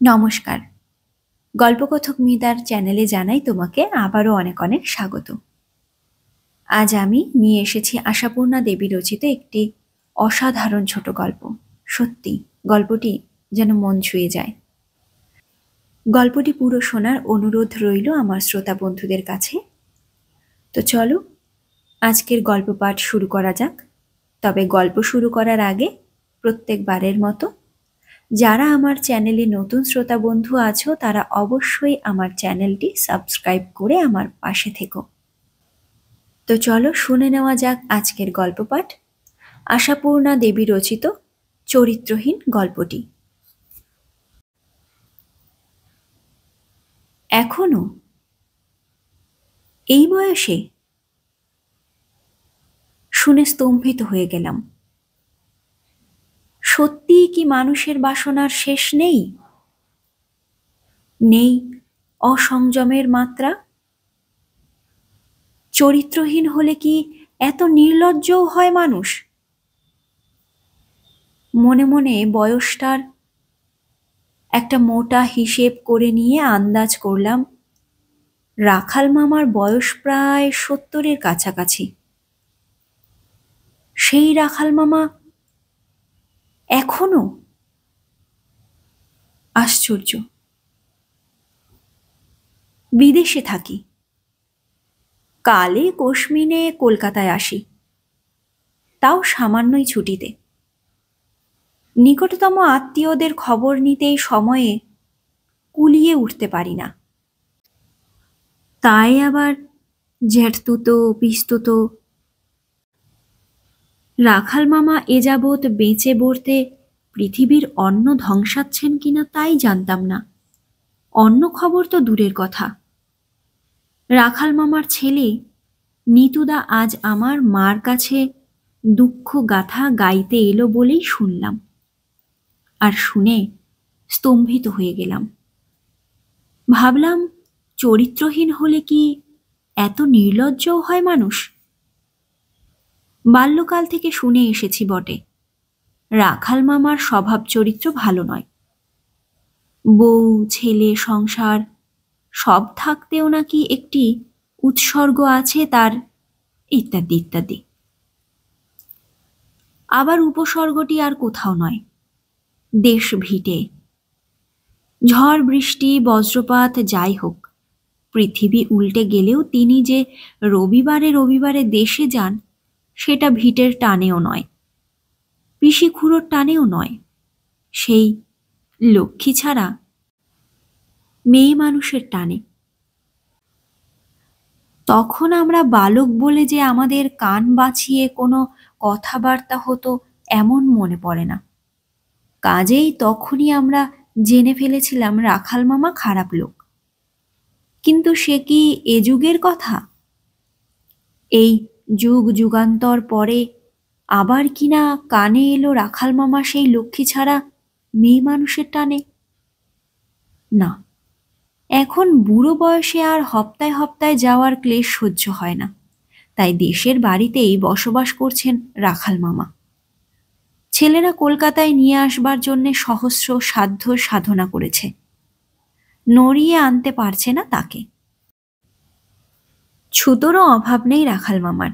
নমস্কার। গল্পকথক মিতার চ্যানেলে জানাই তোমাকে আবারও অনেক অনেক স্বাগত। আজ আমি নিয়ে এসেছি আশাপূর্ণা দেবী রচিত একটি অসাধারণ ছোট গল্প। সত্যি গল্পটি যেন মন ছুঁয়ে যায়। গল্পটি পুরো শোনার অনুরোধ রইল আমার শ্রোতা বন্ধুদের কাছে। তো চলো আজকের গল্প পাঠ শুরু করা যাক। তবে গল্প শুরু করার আগে প্রত্যেকবারের মতো যারা আমার চ্যানেলে নতুন শ্রোতা বন্ধু আছো তারা অবশ্যই আমার চ্যানেলটি সাবস্ক্রাইব করে আমার পাশে থেকো। তো চলো শুনে নেওয়া যাক আজকের গল্প পাঠ, আশাপূর্ণা দেবী রচিত চরিত্রহীন গল্পটি। এখনো এই বয়সে? শুনে স্তম্ভিত হয়ে গেলাম। সত্যিই কি মানুষের বাসনার শেষ নেই? নেই অসংযমের মাত্রা? চরিত্রহীন হলে কি এত নির্লজ্জও হয় মানুষ? মনে মনে বয়সটার একটা মোটা হিসেব করে নিয়ে আন্দাজ করলাম রাখাল মামার বয়স প্রায় 70-এর কাছাকাছি। সেই রাখাল মামা এখনো? আশ্চর্য। বিদেশে থাকি, কালে কোশমিনে কলকাতায় আসি, তাও সামান্যই ছুটিতে। নিকটতম আত্মীয়দের খবর নিতেই সময়ে কুলিয়ে উঠতে পারি না। তাই আবার জ্যাঠতুতো পিস্তুতো। রাখাল মামা এ যাবৎ বেঁচে বলতে পৃথিবীর অন্ন ধ্বংসাচ্ছেন কিনা তাই জানতাম না। অন্য খবর তো দূরের কথা। রাখাল মামার ছেলে নিতুদা আজ আমার মার কাছে দুঃখ গাথা গাইতে এলো বলেই শুনলাম, আর শুনে স্তম্ভিত হয়ে গেলাম। ভাবলাম চরিত্রহীন হলে কি এত নির্লজ্জও হয় মানুষ? বাল্যকাল থেকে শুনে এসেছি বটে রাখাল মামার স্বভাব চরিত্র ভালো নয়। বউ ছেলে সংসার সব থাকতেও নাকি একটি উৎসর্গ আছে তার, ইত্যাদি ইত্যাদি। আবার উপসর্গটি আর কোথাও নয়, দেশ ভিটে। ঝড় বৃষ্টি বজ্রপাত যাই হোক, পৃথিবী উল্টে গেলেও তিনি যে রবিবারে রবিবারে দেশে যান সেটা ভিটের টানেও নয়, পিসি খুড়োর টানেও নয়, সেই লক্ষ্মী ছাড়া মেয়ে মানুষের টানে। তখন আমরা বালক বলে যে আমাদের কান বাঁচিয়ে কোনো কথাবার্তা হতো এমন মনে পড়ে না। কাজেই তখনই আমরা জেনে ফেলেছিলাম রাখাল মামা খারাপ লোক। কিন্তু সে কি এ যুগের কথা? এই যুগ যুগান্তর পরে আবার কিনা কানে এলো রাখাল মামা সেই লক্ষ্মী ছাড়া মেয়ে মানুষের টানে? না, এখন বুড়ো বয়সে আর হপ্তায় হপ্তায় যাওয়ার ক্লেশ সহ্য হয় না, তাই দেশের বাড়িতেই বসবাস করছেন রাখাল মামা। ছেলেরা কলকাতায় নিয়ে আসবার জন্যে সহস্র সাধ্য সাধনা করেছে, নড়িয়ে আনতে পারছে না তাকে। ছুতোরও অভাব নেই রাখাল মামার,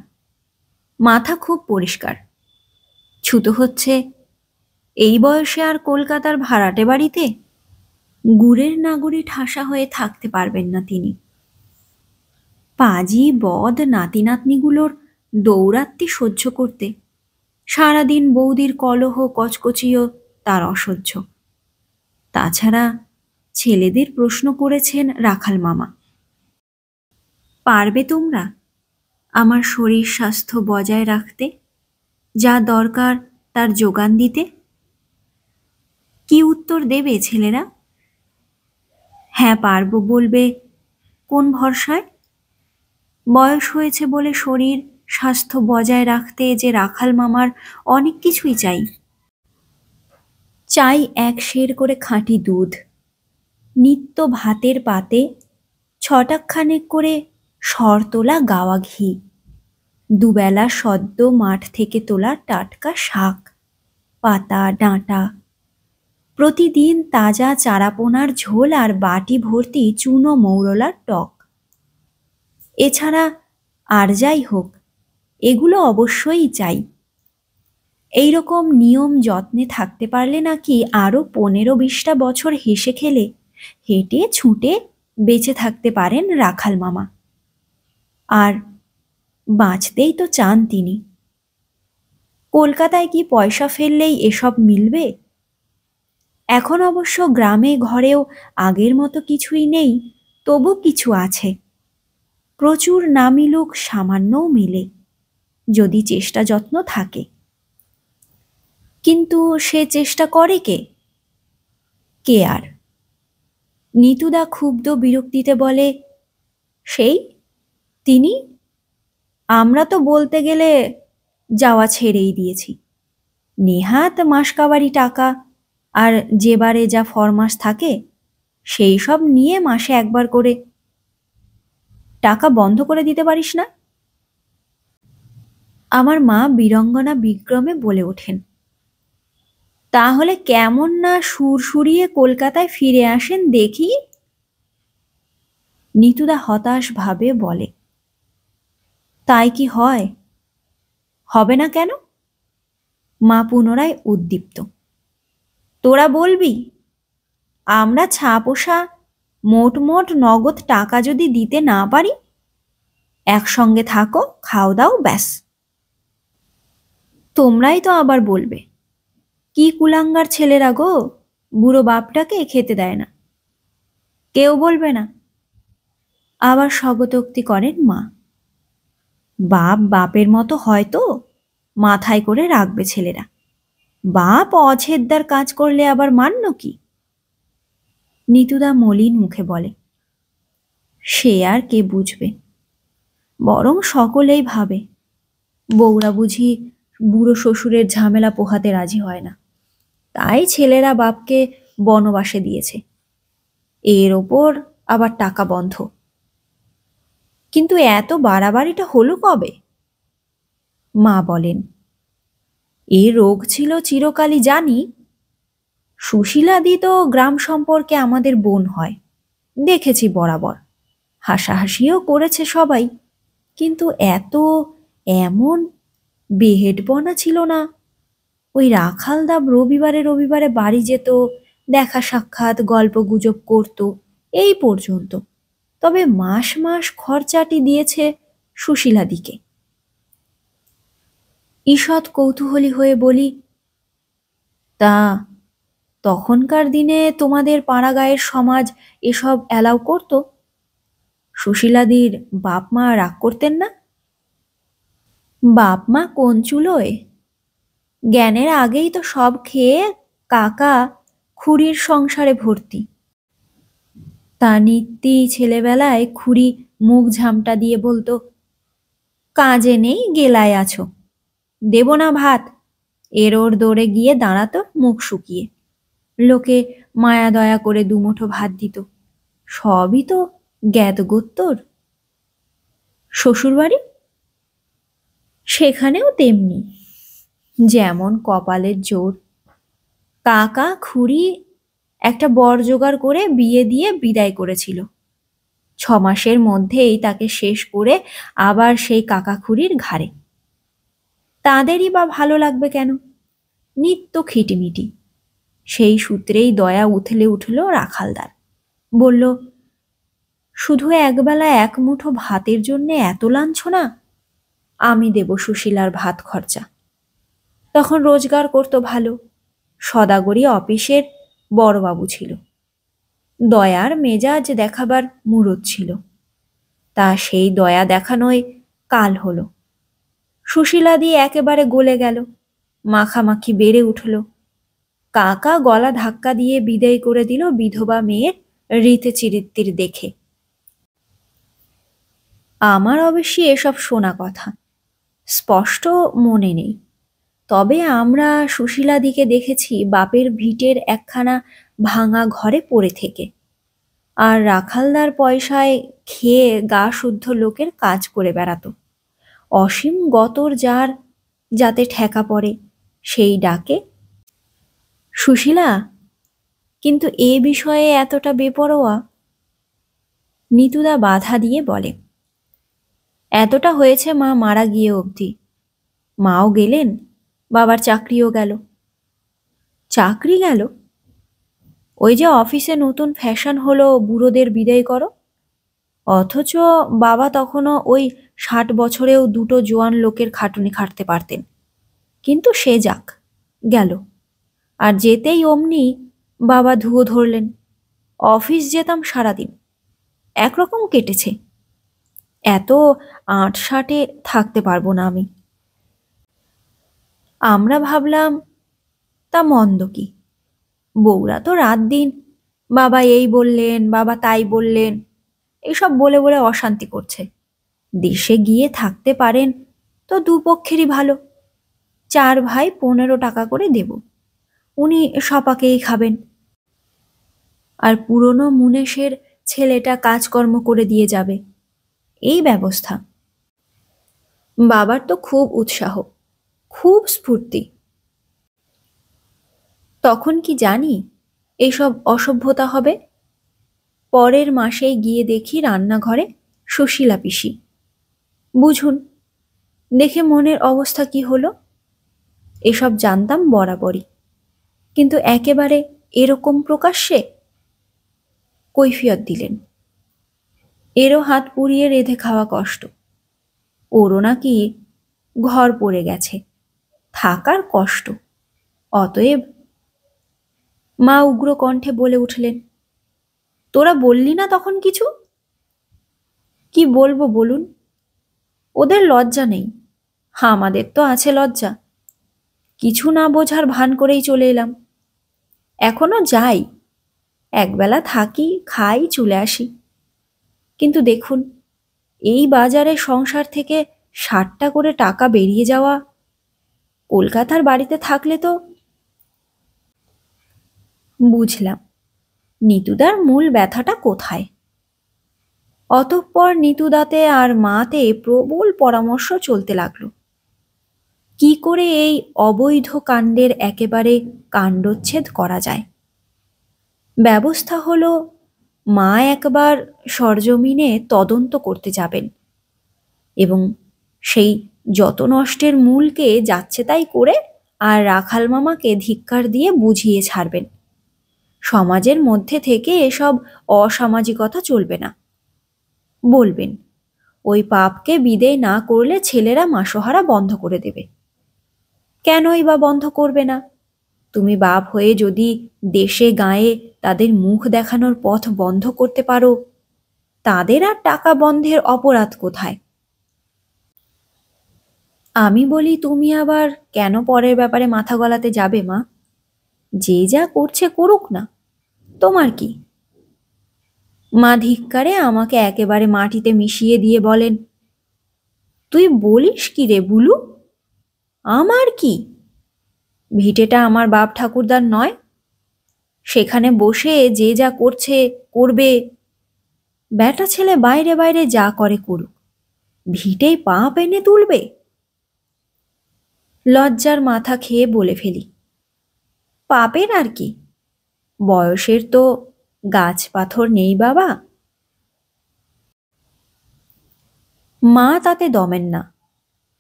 মাথা খুব পরিষ্কার। ছুতো হচ্ছে এই বয়সে আর কলকাতার ভাড়াটে বাড়িতে গুড়ের নাগরি ঠাসা হয়ে থাকতে পারবেন না তিনি। পাজি বদ নাতি নাতনিগুলোর দৌরাত্মি সহ্য করতে সারাদিন বৌদির কলহ কচকচিও তার অসহ্য। তাছাড়া ছেলেদের প্রশ্ন করেছেন রাখাল মামা, পারবে তোমরা আমার শরীর স্বাস্থ্য বজায় রাখতে, যা দরকার তার যোগান দিতে? কি উত্তর দেবে ছেলেরা? হ্যাঁ পারবো বলবে কোন ভরসায়? বয়স হয়েছে বলে শরীর স্বাস্থ্য বজায় রাখতে যে রাখাল মামার অনেক কিছুই চাই। চাই 1 সের করে খাঁটি দুধ, নিত্য ভাতের পাতে 6 খানেক করে সরতোলা গাওয়া ঘি, দুবেলা সদ্য মাঠ থেকে তোলা টাটকা শাক পাতা ডাঁটা, প্রতিদিন তাজা চারাপোনার ঝোল আর বাটি ভর্তি চুনো মৌরলার টক। এছাড়া আর যাই হোক, এগুলো অবশ্যই চাই। এই রকম নিয়ম যত্নে থাকতে পারলে নাকি আরো 15-20টা বছর হেসে খেলে হেঁটে ছুটে বেঁচে থাকতে পারেন রাখাল মামা। আর বাঁচতেই তো চান তিনি। কলকাতায় কি পয়সা ফেললেই এসব মিলবে? এখন অবশ্য গ্রামে ঘরেও আগের মতো কিছুই নেই, তবু কিছু আছে। প্রচুর না মিলুক, সামান্যও মেলে, যদি চেষ্টা যত্ন থাকে। কিন্তু সে চেষ্টা করে কে? কে আর? নিতুদা ক্ষুব্ধ বিরক্তিতে বলে, সেই তিনি। আমরা তো বলতে গেলে যাওয়া ছেড়েই দিয়েছি। নেহাত মাসকাবারি টাকা আর যেবারে যা ফরমাস থাকে সেই সব নিয়ে মাসে একবার করে। টাকা বন্ধ করে দিতে পারিস না? আমার মা বীরঙ্গনা বিক্রমে বলে ওঠেন। তাহলে কেমন না সুরসুরিয়ে কলকাতায় ফিরে আসেন দেখি। নিতুদা হতাশ ভাবে বলে। তাই কি হয়? হবে না কেন? মা পুনরায় উদ্দীপ্ত। তোরা বলবি আমরা ছাপোষা মোট মোট নগদ টাকা যদি দিতে না পারি? একসঙ্গে থাকো, খাও দাও, ব্যাস। তোমরাই তো আবার বলবে, কি কুলাঙ্গার ছেলেরা গো, বুড়ো বাপটাকে খেতে দেয় না। কেউ বলবে না? আবার স্বগতোক্তি করেন মা। বাপ বাপের মতো হয়তো মাথায় করে রাখবে ছেলেরা। বাপ অছেদ্দার কাজ করলে আবার মান্য কি? নিতুদা মলিন মুখে বলে, সে আর কে বুঝবে। বরং সকলেই ভাবে বউরা বুঝি বুড়ো শ্বশুরের ঝামেলা পোহাতে রাজি হয় না, তাই ছেলেরা বাপকে বনবাসে দিয়েছে। এর ওপর আবার টাকা বন্ধ। কিন্তু এত বাড়াবাড়িটা হলো কবে? মা বলেন, এ রোগ ছিল চিরকালই জানি। সুশীলাদি তো গ্রাম সম্পর্কে আমাদের বোন হয়, দেখেছি বরাবর। হাসাহাসিও করেছে সবাই, কিন্তু এমন বেহেডপনা ছিল না। ওই রাখালদা রবিবারে রবিবারে বাড়ি যেত, দেখা সাক্ষাৎ গল্প গুজব করত, এই পর্যন্ত। তবে মাস মাস খরচাটি দিয়েছে সুশীলাদিকে। ঈষৎ কৌতূহলী হয়ে বলি, তা তখনকার দিনে তোমাদের পাড়াগাঁয়ের সমাজ এসব অ্যালাউ করত? সুশীলাদির বাপ মা রাগ করতেন না? বাপ মা কোন চুলোয়? জ্ঞানের আগেই তো সব খেয়ে কাকা খুড়ির সংসারে ভর্তি। তা নিত্যি ছেলেবেলায় খুড়ি মুখ ঝামটা দিয়ে বলতো, কাজে নেই গেলায় আছো, দেব না ভাত। এর ওর দৌড়ে গিয়ে দাঁড়াতো মুখ শুকিয়ে। লোকে মায়া দয়া করে দুমুঠো ভাত দিত। সবই তো জ্ঞাত গোত্তর। শ্বশুরবাড়ি? সেখানেও তেমনি। যেমন কপালের জোর, কাকা খুড়ি একটা বর জোগাড় করে বিয়ে দিয়ে বিদায় করেছিল। 6 মাসের মধ্যেই তাকে শেষ করে আবার সেই কাকা খুড়ির ঘাড়ে। তাদেরই বা ভালো লাগবে কেন? নিত্য খিটিমিটি। সেই সূত্রেই দয়া উথলে উঠল রাখালদার। বলল, শুধু একবেলা এক মুঠো ভাতের জন্যে এত লাঞ্ছনা? আমি দেব সুশীলার ভাত খরচা। তখন রোজগার করতো ভালো, সদাগরি অফিসের বড়বাবু ছিল। দয়ার মেজাজ দেখাবার মুরত ছিল। তা সেই দয়া দেখানোয় কাল হলো। সুশীলাদি একেবারে গলে গেল, মাখামাখি বেড়ে উঠল। কাকা গলা ধাক্কা দিয়ে বিদায় করে দিল বিধবা মেয়ের রীতে চিরিত্তির দেখে। আমার অবশ্যই এসব শোনা কথা, স্পষ্ট মনে নেই। তবে আমরা সুশীলাদিকে দেখেছি বাপের ভিটের একখানা ভাঙা ঘরে পড়ে থেকে, আর রাখালদার পয়সায় খেয়ে গা শুদ্ধ লোকের কাজ করে বেড়াতো। অসীম গতর যার যাতে ঠেকা পড়ে, সেই ডাকে, সুশীলা কিন্তু এ বিষয়ে এতটা বেপরোয়া? নিতুদা বাধা দিয়ে বলে, এতটা হয়েছে মা মারা গিয়ে অবধি। মাও গেলেন, বাবার চাকরিও গেল। চাকরি গেল? ওই যে অফিসে নতুন ফ্যাশন হলো বুড়োদের বিদায় করো। অথচ বাবা তখনও ওই 60 বছরেও দুটো জোয়ান লোকের খাটুনি খাটতে পারতেন। কিন্তু সে যাক, গেল। আর যেতেই অমনি বাবা ধুয়ো ধরলেন। অফিস যেতাম সারাদিন, একরকম কেটেছে। এত 60 থাকতে পারবো না আমি। আমরা ভাবলাম, তা মন্দ কি? বউরা তো রাত দিন বাবা এই বললেন, বাবা তাই বললেন, এসব বলে বলে অশান্তি করছে। দেশে গিয়ে থাকতে পারেন তো দুপক্ষেরই ভালো। 4 ভাই 15 টাকা করে দেব, উনি সপাকেই খাবেন। আর পুরনো মুনেশের ছেলেটা কাজকর্ম করে দিয়ে যাবে, এই ব্যবস্থা। বাবার তো খুব উৎসাহ, খুব স্ফূর্তি। তখন কি জানি এসব অসভ্যতা হবে? পরের মাসেই গিয়ে দেখি রান্নাঘরে সুশীলা পিসি। বুঝুন, দেখে মনের অবস্থা কি হলো। এসব জানতাম বরাবরই, কিন্তু একেবারে এরকম প্রকাশ্যে। কৈফিয়ত দিলেন, এরও হাত পুড়িয়ে রেঁধে খাওয়া কষ্ট। ওরও নাকি ঘর পড়ে গেছে, থাকার কষ্ট। অতএব মা উগ্র কণ্ঠে বলে উঠলেন, তোরা বললি না তখন কিছু? কি বলবো বলুন? ওদের লজ্জা নেই, আমাদের তো আছে লজ্জা। কিছু না বোঝার ভান করেই চলে এলাম। এখনো যাই, একবেলা থাকি, খাই, চলে আসি। কিন্তু দেখুন, এই বাজারে সংসার থেকে 60টা করে টাকা বেরিয়ে যাওয়া, কলকাতার বাড়িতে থাকলে তো। বুঝলাম নিতুদার মূল ব্যথাটা কোথায়। অতঃপর নিতুদাতে আর মাতে প্রবল পরামর্শ চলতে লাগলো। কি করে এই অবৈধ কাণ্ডের একেবারে কাণ্ডচ্ছেদ করা যায়। ব্যবস্থা হলো, মা একবার সরজমিনে তদন্ত করতে যাবেন এবং সেই যত নষ্টের মূলকে যাচ্ছে তাই করে আর রাখাল মামাকে ধিক্কার দিয়ে বুঝিয়ে ছাড়বেন। সমাজের মধ্যে থেকে এসব অসামাজিকতা চলবে না। বলবেন, ওই পাপকে বিদেয় না করলে ছেলেরা মাসোহারা বন্ধ করে দেবে। কেনই বা বন্ধ করবে না? তুমি বাপ হয়ে যদি দেশে গাঁয়ে তাদের মুখ দেখানোর পথ বন্ধ করতে পারো, তাদের আর টাকা বন্ধের অপরাধ কোথায়? আমি বলি, তুমি আবার কেন পরের ব্যাপারে মাথা গলাতে যাবে মা? যে যা করছে করুক না, তোমার কি? মা ধিক্কারে আমাকে একেবারে মাটিতে মিশিয়ে দিয়ে বলেন, তুই বলিস কি রে বুলু? আমার কি? ভিটেটা আমার বাপ ঠাকুরদার নয়? সেখানে বসে যে যা করছে করবে। বেটা ছেলে বাইরে বাইরে যা করে করুক, ভিটেই পাপ এনে তুলবে? লজ্জার মাথা খেয়ে বলে ফেলি, পাপের আর কি? বয়সের তো গাছ পাথর নেই বাবা। মা তাতে দমেন না,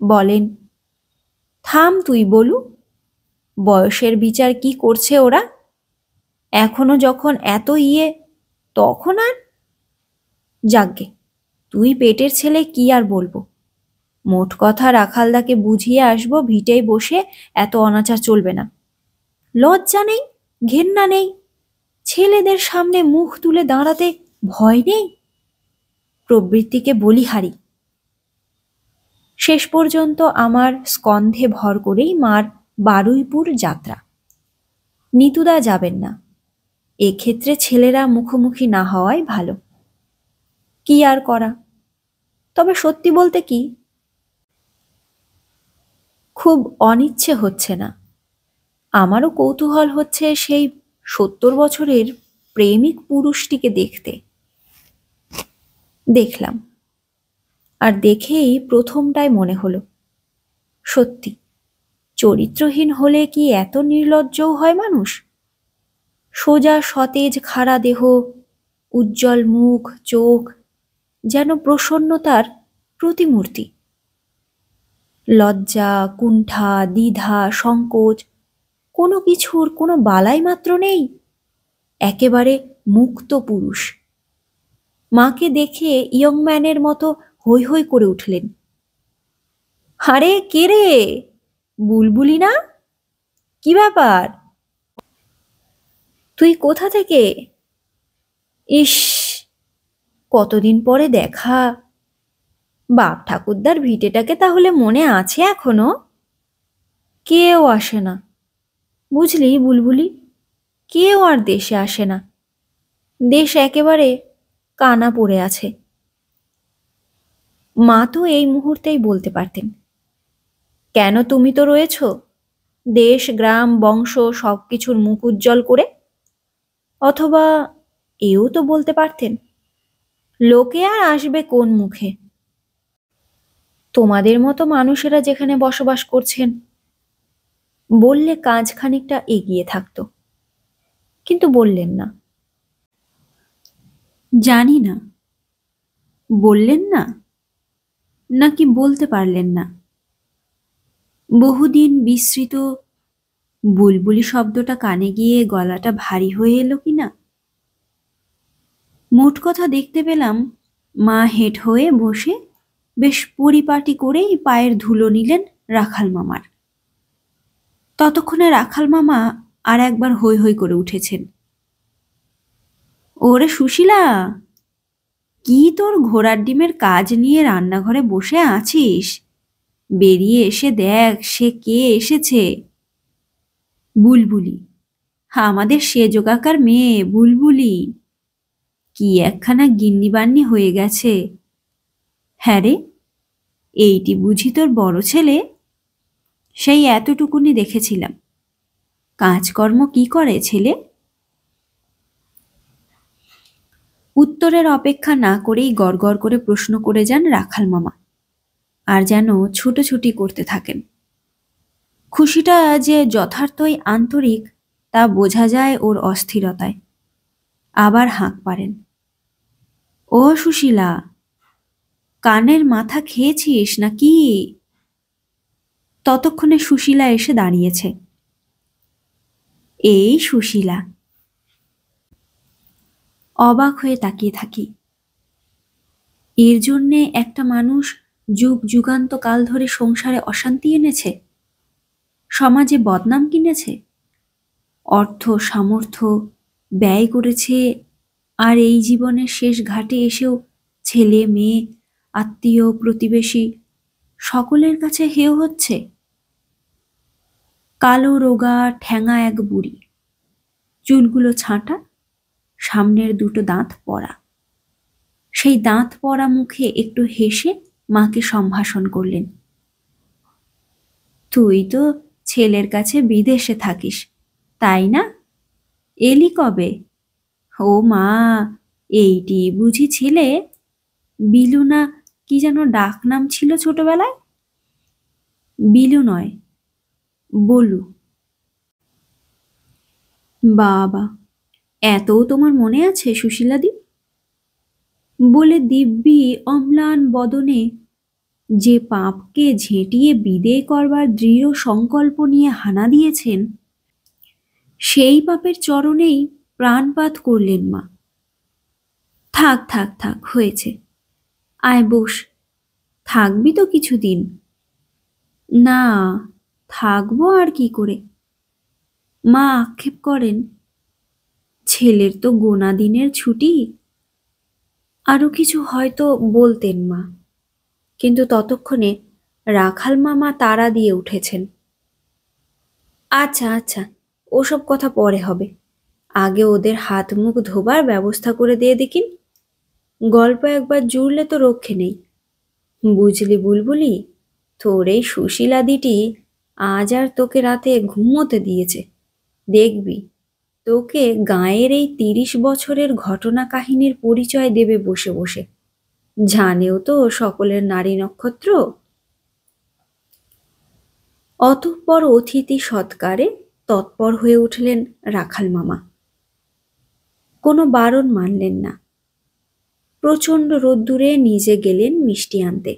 বলেন, থাম তুই বলু, বয়সের বিচার কি করছে ওরা? এখনো যখন এত তখন আর? যাগ্গে, তুই পেটের ছেলে, কি আর বলবো। মোট কথা রাখালদাকে বুঝিয়ে আসবো ভিটেই বসে এত অনাচার চলবে না। লজ্জা নেই, ঘেন্না নেই, ছেলেদের সামনে মুখ তুলে দাঁড়াতে ভয় নেই। প্রবৃত্তিকে বলিহারি। শেষ পর্যন্ত আমার স্কন্ধে ভর করেই মার বারুইপুর যাত্রা। নিতুদা যাবেন না, এক্ষেত্রে ছেলেরা মুখোমুখি না হওয়াই ভালো। কি আর করা? তবে সত্যি বলতে কি, খুব অনিচ্ছে হচ্ছে না। আমারও কৌতূহল হচ্ছে সেই 70 বছরের প্রেমিক পুরুষটিকে দেখতে। দেখলাম, আর দেখেই প্রথমটায় মনে হলো, সত্যি চরিত্রহীন হলে কি এত নির্লজ্জও হয় মানুষ? সোজা সতেজ খাড়া দেহ, উজ্জ্বল মুখ চোখ, যেন প্রসন্নতার প্রতিমূর্তি। লজ্জা, কুণ্ঠা, দ্বিধা, সংকোচ কোনো কিছুর কোনো বালাই মাত্র নেই। একেবারে মুক্ত পুরুষ। মাকে দেখে ইয়ং ম্যানের মতো হৈ হৈ করে উঠলেন। আরে কে রে, বুলবুলি না? কি ব্যাপার, তুই কোথা থেকে? ইস, কতদিন পরে দেখা। বাপ ঠাকুরদার ভিটেটাকে তাহলে মনে আছে এখনো? কেউ আসে না, বুঝলি বুলবুলি, কেউ আর দেশে আসে না। দেশ একেবারে কানা পড়ে আছে। মা তো এই মুহূর্তেই বলতে পারতেন, কেন তুমি তো রয়েছ, দেশ গ্রাম বংশ সবকিছুর মুখ উজ্জ্বল করে। অথবা এও তো বলতে পারতেন, লোকে আর আসবে কোন মুখে, তোমাদের মতো মানুষেরা যেখানে বসবাস করছেন। বললে কাজ খানিকটা এগিয়ে থাকতো, কিন্তু বললেন না। জানি না, বললেন না নাকি বলতে পারলেন না। বহুদিন বিস্মৃত বুলবুলি শব্দটা কানে গিয়ে গলাটা ভারী হয়ে এলো কিনা। মোট কথা দেখতে পেলাম মা হেঁট হয়ে বসে বেশ পরিপাটি করেই পায়ের ধুলো নিলেন রাখাল মামার। ততক্ষণে রাখাল মামা আর একবার হৈ হৈ করে উঠেছেন। ওরে সুশীলা, কি তোর ঘোড়ার ডিমের কাজ নিয়ে রান্নাঘরে বসে আছিস? বেরিয়ে এসে দেখ সে কে এসেছে। বুলবুলি, আমাদের সেজ কাকার মেয়ে বুলবুলি। কি একখানা গিন্নিবান্নি হয়ে গেছে। হ্যাঁ রে, এইটি বুঝি তোর বড় ছেলে? সেই এতটুকুনি দেখেছিলাম। কাজকর্ম কি করে ছেলে? উত্তরের অপেক্ষা না করেই গড়গড় করে প্রশ্ন করে যান রাখাল মামা, আর যেন ছুটোছুটি করতে থাকেন। খুশিটা যে যথার্থই আন্তরিক তা বোঝা যায় ওর অস্থিরতায়। আবার হাঁক পারেন, ও সুশীলা, কানের মাথা খেয়েছিস নাকি? ততক্ষণে সুশীলা এসে দাঁড়িয়েছে। এই সুশীলা। অবাক হয়ে তাকিয়ে থাকি। এর জন্যে একটা মানুষ যুগ যুগান্তকাল ধরে সংসারে অশান্তি এনেছে, সমাজে বদনাম কিনেছে, অর্থ সামর্থ্য ব্যয় করেছে, আর এই জীবনের শেষ ঘাটে এসেও ছেলে মেয়ে আত্মীয় প্রতিবেশী সকলের কাছে হেয় হচ্ছে। কালো রোগা ঠ্যাঙা এক বুড়ি, চুলগুলো ছাঁটা, সামনের দুটো দাঁত পড়া। সেই দাঁত পড়া মুখে একটু হেসে মাকে সম্ভাষণ করলেন। তুই তো ছেলের কাছে বিদেশে থাকিস, তাই না? এলি কবে? ও মা, এইটি বুঝি ছেলে? বিলু না কি যেন ডাক নাম ছিল ছোটবেলায়? বিলু নয়, বলু। বাবা, এতও তোমার মনে আছে সুশীলাদি? বলে দিব্যি অম্লান বদনে যে পাপকে ঝেঁটিয়ে বিদেয় করবার দৃঢ় সংকল্প নিয়ে হানা দিয়েছেন, সেই পাপের চরণেই প্রাণপাত করলেন মা। থাক থাক থাক, হয়েছে, আয় বস। থাকবি তো কিছুদিন? না, থাকবো আর কি করে। মা আক্ষেপ করেন, ছেলের তো গোনা দিনের ছুটি। আরো কিছু হয়তো বলতেন মা, কিন্তু ততক্ষণে রাখাল মামা তাড়া দিয়ে উঠেছেন। আচ্ছা আচ্ছা, ওসব কথা পরে হবে, আগে ওদের হাত মুখ ধোবার ব্যবস্থা করে দিয়ে দেখিন। গল্প একবার জুড়লে তো রক্ষে নেই। বুঝলি বুলবুলি, তোর এই সুশীলাদিটি আজ আর তোকে রাতে ঘুমোতে দিয়েছে। দেখবি, তোকে গাঁয়ের এই ৩০ বছরের ঘটনা কাহিনীর পরিচয় দেবে বসে বসে। জানেও তো সকলের নারী নক্ষত্র। অতঃপর অতিথি সৎকারে তৎপর হয়ে উঠলেন রাখাল মামা। কোনো বারণ মানলেন না। প্রচণ্ড রোদ্দুরে নিজে গেলেন মিষ্টি আনতে।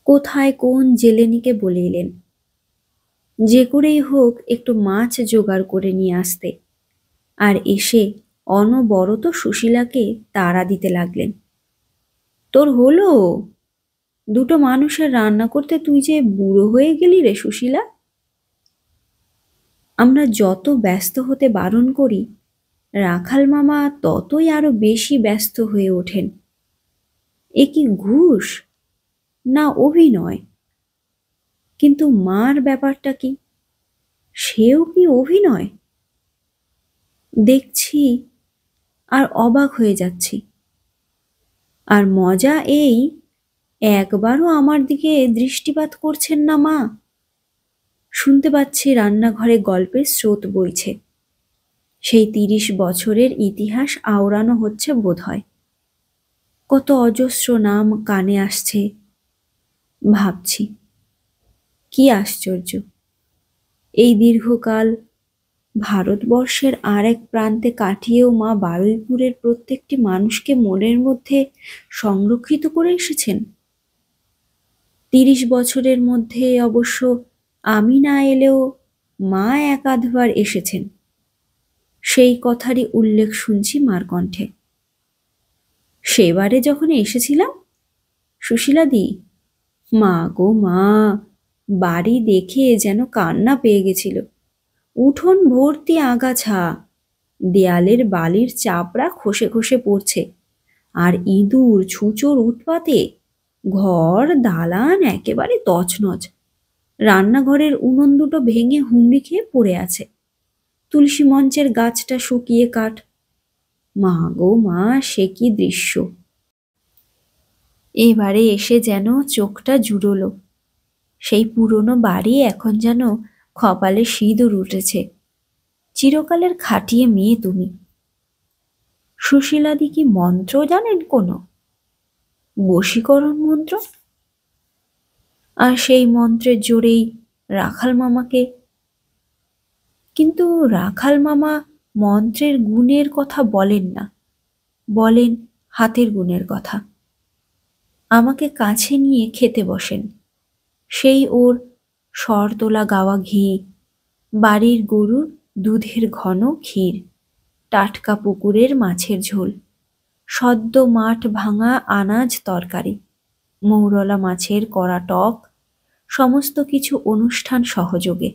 কোথায় কোন জেলেনিকে বলে এলেন যে করেই হোক একটু মাছ জোগাড় করে নিয়ে আসতে, আর এসে অনবরত সুশীলাকে তাড়া দিতে লাগলেন। তোর হলো? দুটো মানুষের রান্না করতে তুই যে বুড়ো হয়ে গেলি রে সুশীলা। আমরা যত ব্যস্ত হতে বারণ করি, রাখাল মামা ততই আরো বেশি ব্যস্ত হয়ে ওঠেন। এ কি ঘুষ না অভিনয়? কিন্তু মার ব্যাপারটা কি? সেও কি অভিনয়? দেখছি আর অবাক হয়ে যাচ্ছি। আর মজা এই, একবারও আমার দিকে দৃষ্টিপাত করছেন না মা। শুনতে পাচ্ছি রান্নাঘরে গল্পের স্রোত বইছে। সেই ৩০ বছরের ইতিহাস আওড়ানো হচ্ছে বোধহয়। কত অজস্র নাম কানে আসছে। ভাবছি, কি আশ্চর্য, এই দীর্ঘকাল ভারতবর্ষের আর এক প্রান্তে কাটিয়েও মা বারুইপুরের প্রত্যেকটি মানুষকে মনের মধ্যে সংরক্ষিত করে এসেছেন। ৩০ বছরের মধ্যে অবশ্য আমি না এলেও মা এক আধবার এসেছেন। সেই কথারই উল্লেখ শুনছি মার কণ্ঠে। সেবারে যখন এসেছিলাম, সুশীলাদি, মা গো মা, বাড়ি দেখে যেন কান্না পেয়ে গেছিল। উঠোন ভর্তি আগাছা, দেয়ালের বালির চাপড়া খসে খসে পড়ছে, আর ইঁদুর ছুঁচোর উৎপাতে ঘর দালান একেবারে তছনছ। রান্নাঘরের উনুন দুটো ভেঙে হুমড়ি খেয়ে পড়ে আছে। তুলসী মঞ্চের গাছটা শুকিয়ে কাঠ। মা গো মা, সে কি দৃশ্য! এবারে এসে যেন চোখটা জুড়োলো। সেই পুরনো বাড়ি এখন যেন কপালে সিঁদুর উঠেছে। চিরকালের খাটিয়ে মেয়ে তুমি। সুশীলাদি কি মন্ত্র জানেন কোনো? বশীকরণ মন্ত্র? আর সেই মন্ত্রের জোরেই রাখাল মামাকে। কিন্তু রাখাল মামা মন্ত্রের গুণের কথা বলেন না, বলেন হাতের গুণের কথা। আমাকে কাছে নিয়ে খেতে বসেন। সেই ওর স্বর তোলা গাওয়া ঘি, বাড়ির গরুর দুধের ঘন ক্ষীর, টাটকা পুকুরের মাছের ঝোল, সদ্য মাঠ ভাঙা আনাজ তরকারি, মৌরলা মাছের কড়া টক, সমস্ত কিছু অনুষ্ঠান সহযোগে।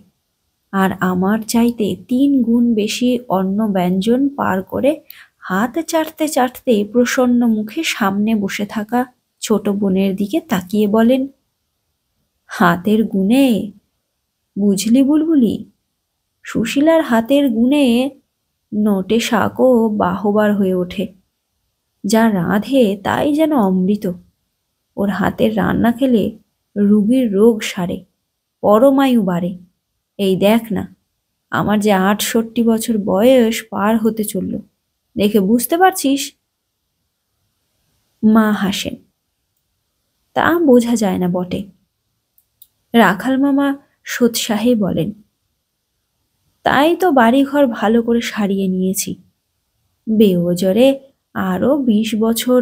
আর আমার চাইতে ৩ গুণ বেশি অন্ন ব্যঞ্জন পার করে হাত চাটতে চাটতে প্রসন্ন মুখে সামনে বসে থাকা ছোট বোনের দিকে তাকিয়ে বলেন, হাতের গুণে? বুঝলি বুলবুলি, সুশীলার হাতের গুণে নোটে শাকও বাহবার হয়ে ওঠে। যা রাঁধে তাই যেন অমৃত। ওর হাতের রান্না খেলে রুগীর রোগ সারে, পরমায়ু বাড়ে। এই দেখ না, আমার যে ৬৮ বছর বয়স পার হতে চলল, দেখে বুঝতে পারছিস? মা হাসেন। তা বোঝা যায় না বটে। রাখাল মামা সোৎসাহে বলেন, তাই তো বাড়িঘর ভালো করে সারিয়ে নিয়েছি। বেওজরে আরো ২০ বছর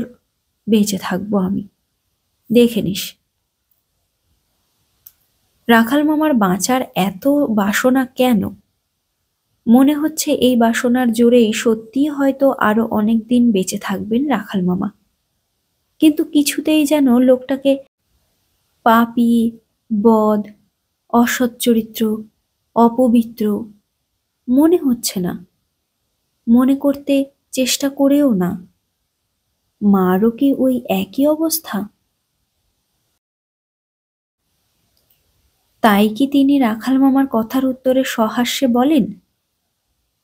বেঁচে থাকবো আমি, দেখে নিস। রাখাল মামার বাঁচার এত বাসনা কেন? মনে হচ্ছে এই বাসনার জোরেই সত্যিই হয়তো আরো অনেক দিন বেঁচে থাকবেন রাখাল মামা। কিন্তু কিছুতেই যেন লোকটাকে পাপী, বদ, অসৎ চরিত্র, অপবিত্র মনে হচ্ছে না। মনে করতে চেষ্টা করেও না। মারও কি ওই একই অবস্থা? তাই কি তিনি রাখাল মামার কথার উত্তরে সহাস্যে বলেন,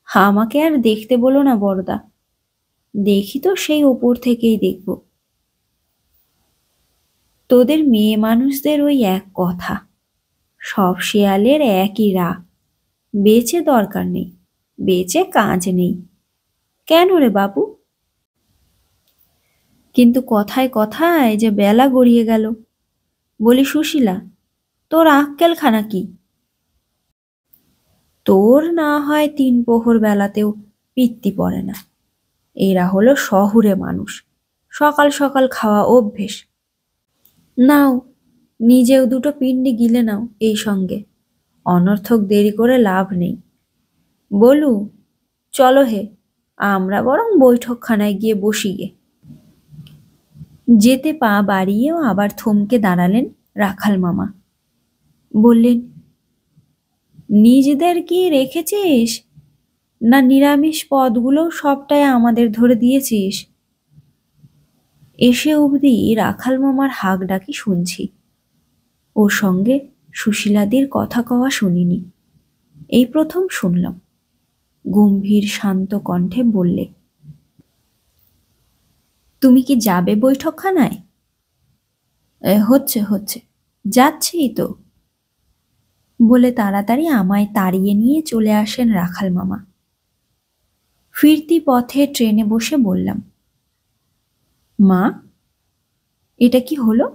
আমাকে আর দেখতে বলো না বড়দা, দেখি তো সেই ওপর থেকেই দেখব। তোদের মেয়ে মানুষদের ওই এক কথা, সব শেয়ালের একই রা, বেচে দরকার নেই, বেচে কাজ নেই। কেন রে বাবু? কিন্তু কথায় কথায় যে বেলা গড়িয়ে গেল। বলি সুশীলা, তোর আক্কেলখানা কি? তোর না হয় ৩ প্রহর বেলাতেও পিত্তি পড়ে না। এরা হলো শহুরে মানুষ, সকাল সকাল খাওয়া অভ্যেস। নাও, নিজেও দুটো পিণ্ডি গিলে নাও এই সঙ্গে, অনর্থক দেরি করে লাভ নেই। বলু, চলো হে, আমরা বরং বৈঠকখানায় গিয়ে বসি গে। যেতে পা বাড়িয়েও আবার থমকে দাঁড়ালেন রাখাল মামা। বললেন, নিজেদের কি রেখেছিস, না নিরামিষ পদগুলো সবটাই আমাদের ধরে দিয়েছিস? এসে অবধি রাখাল মামার হাঁক ডাকি শুনছি, ওর সঙ্গে সুশীলাদির কথা কওয়া শুনিনি, এই প্রথম শুনলাম। গম্ভীর শান্ত কণ্ঠে বললে, তুমি কি যাবে বৈঠকখানায়? হচ্ছে হচ্ছে, যাচ্ছিই তো, বলে তাড়াতাড়ি আমায় তাড়িয়ে নিয়ে চলে আসেন রাখাল মামা। ফিরতি পথে ট্রেনে বসে বললাম, মা, এটা কি হলো?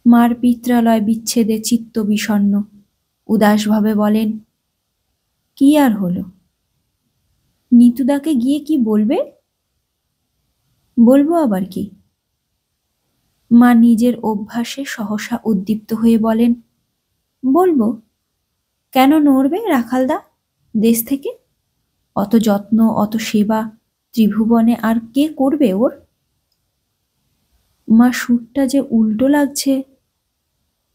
মার পিত্রালয় বিচ্ছেদে চিত্ত বিষণ্ণ, উদাসভাবে বলেন, কি আর হলো? নিতুদাকে গিয়ে কি বলবে? বলবো আবার কি? মা নিজের অভ্যাসে সহসা উদ্দীপ্ত হয়ে বলেন, বলবো। কেন নড়বে রাখালদা দেশ থেকে? অত যত্ন, অত সেবা ত্রিভুবনে আর কে করবে ওর? মা সুরটা যে উল্টো লাগছে।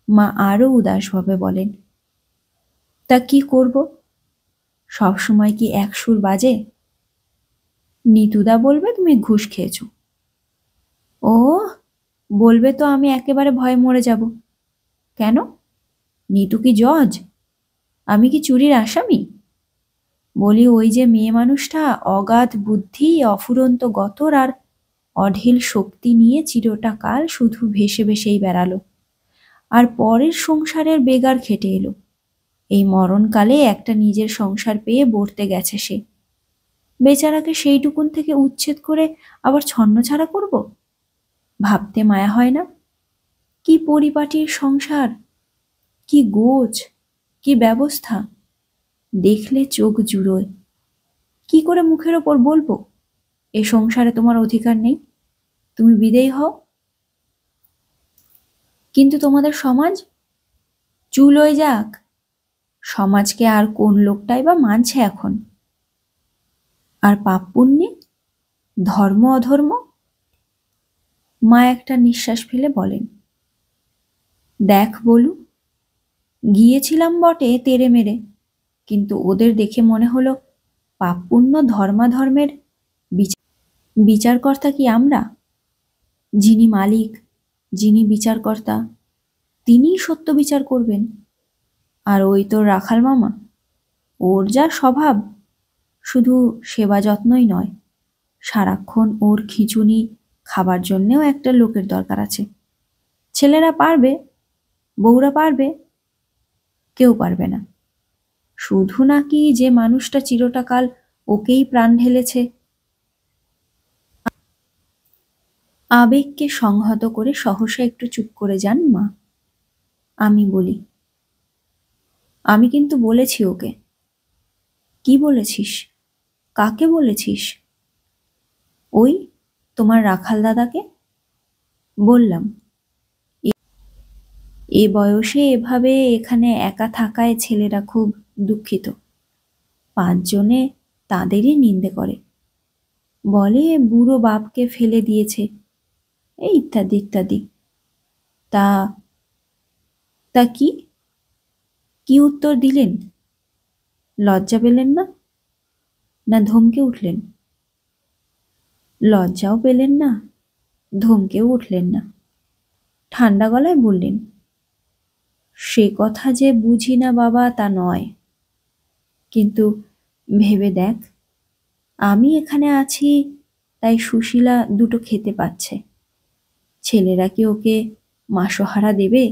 মা আরো উদাসভাবে বলেন, তা কি করব? সবসময় কি এক সুর বাজে? নিতুদা বলবে তুমি ঘুষ খেয়েছ। ও, বলবে তো আমি একেবারে ভয়ে মরে যাব। কেন? নিতু কি জজ? আমি কি চুরির আসামি? বলি, ওই যে মেয়ে মানুষটা অগাধ বুদ্ধি, অফুরন্ত গতর আর অঢেল শক্তি নিয়ে চিরটা কাল শুধু ভেসে ভেসেই বেড়ালো, আর পরের সংসারের বেগার খেটে এলো। এই মরণকালে একটা নিজের সংসার পেয়ে বর্তে গেছে সে। বেচারাকে সেইটুকুন থেকে উচ্ছেদ করে আবার ছন্নছাড়া করব? ভাবতে মায়া হয় না? কি পরিপাটির সংসার, কি গোছ, কি ব্যবস্থা! দেখলে চোখ জুড়োয়। কি করে মুখের ওপর বলবো এ সংসারে তোমার অধিকার নেই, তুমি বিদেয় হও? কিন্তু তোমাদের সমাজ? চুলোয় যাক, সমাজকে আর কোন লোকটাই বা মানছে এখন? আর পাপ পুণ্যে, ধর্ম অধর্ম? মা একটা নিঃশ্বাস ফেলে বলেন, দেখ বলু, গিয়েছিলাম বটে তেরে মেরে, কিন্তু ওদের দেখে মনে হলো পাপ পুণ্য ধর্মাধর্মের বিচারকর্তা কি আমরা? যিনি মালিক, যিনি বিচারকর্তা, তিনিই সত্য বিচার করবেন। আর ওই তোর রাখাল মামা, ওর যা স্বভাব, শুধু সেবা যত্নই নয়, সারাক্ষণ ওর খিঁচুনি খাবার জন্যেও একটা লোকের দরকার আছে। ছেলেরা পারবে, বউরা পারবে, কেউ পারবে না। শুধু নাকি যে মানুষটা চিরটা কাল ওকেই প্রাণ ঢেলেছে। আবেগকে সংহত করে সহসা একটু চুপ করে যান মা। আমি বলি, আমি কিন্তু বলেছি ওকে। কি বলেছিস? কাকে বলেছিস? ওই তোমার রাখাল দাদাকে বললাম, এ বয়সে এভাবে এখানে একা থাকায় ছেলেরা খুব দুঃখিত। 5 জনে তাদেরই নিন্দে করে, বলে বুড়ো বাপকে ফেলে দিয়েছে, এই ইত্যাদি ইত্যাদি। তা তা কি কি উত্তর দিলেন? লজ্জা পেলেন না, না ধমকে উঠলেন? লজ্জাও পেলেন না, ধমকেও উঠলেন না। ঠান্ডা গলায় বললেন, সে কথা যে বুঝি না বাবা তা নয়, কিন্তু ভেবে দেখ, আমি এখানে আছি তাই সুশীলা দুটো খেতে পাচ্ছে। ছেলেরা কি ওকে মাসোহারা দেবে?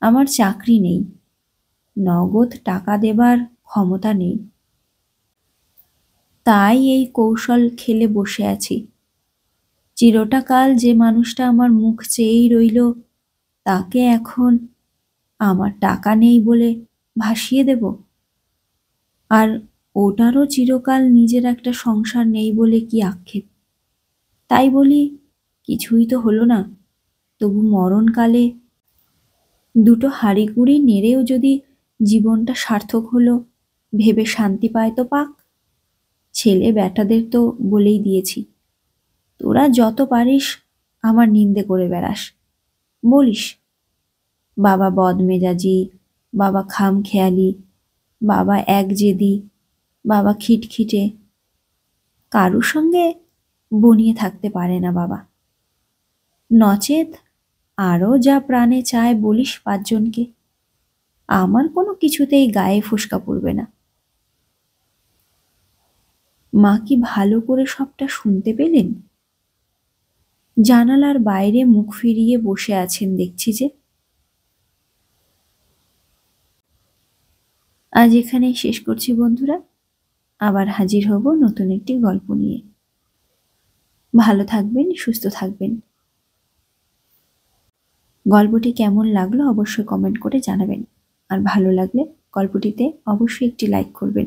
আমার চাকরি নেই, নগদ টাকা দেবার ক্ষমতা নেই, তাই এই কৌশল খেলে বসে আছি। চিরটা কাল যে মানুষটা আমার মুখ চেয়েই রইল, তাকে এখন আমার টাকা নেই বলে ভাসিয়ে দেব? আর ওটারও চিরকাল নিজের একটা সংসার নেই বলে কি আক্ষেপ। তাই বলি, কিছুই তো হলো না, তবু মরণকালে দুটো হাঁড়িকুড়ি নেড়েও যদি জীবনটা সার্থক হলো ভেবে শান্তি পায় তো পাক। ছেলে ব্যাটাদের তো বলেই দিয়েছি, তোরা যত পারিস আমার নিন্দে করে বেড়াস, বলিস বাবা বদমেজাজি, বাবা খামখেয়ালি, বাবা একজেদি, বাবা খিটখিটে, কারুর সঙ্গে বনিয়ে থাকতে পারে না বাবা। নচেত আরও যা প্রাণে চায় বলিস পাঁচজনকে, আমার কোনো কিছুতেই গায়ে ফোস্কা পড়বে না। মা কি ভালো করে সবটা শুনতে পেলেন? জানালার বাইরে মুখ ফিরিয়ে বসে আছেন দেখছি যে। আজ এখানেই শেষ করছি বন্ধুরা, আবার হাজির হব নতুন একটি গল্প নিয়ে। ভালো থাকবেন, সুস্থ থাকবেন। গল্পটি কেমন লাগলো অবশ্যই কমেন্ট করে জানাবেন, আর ভালো লাগলে গল্পটিতে অবশ্যই একটি লাইক করবেন।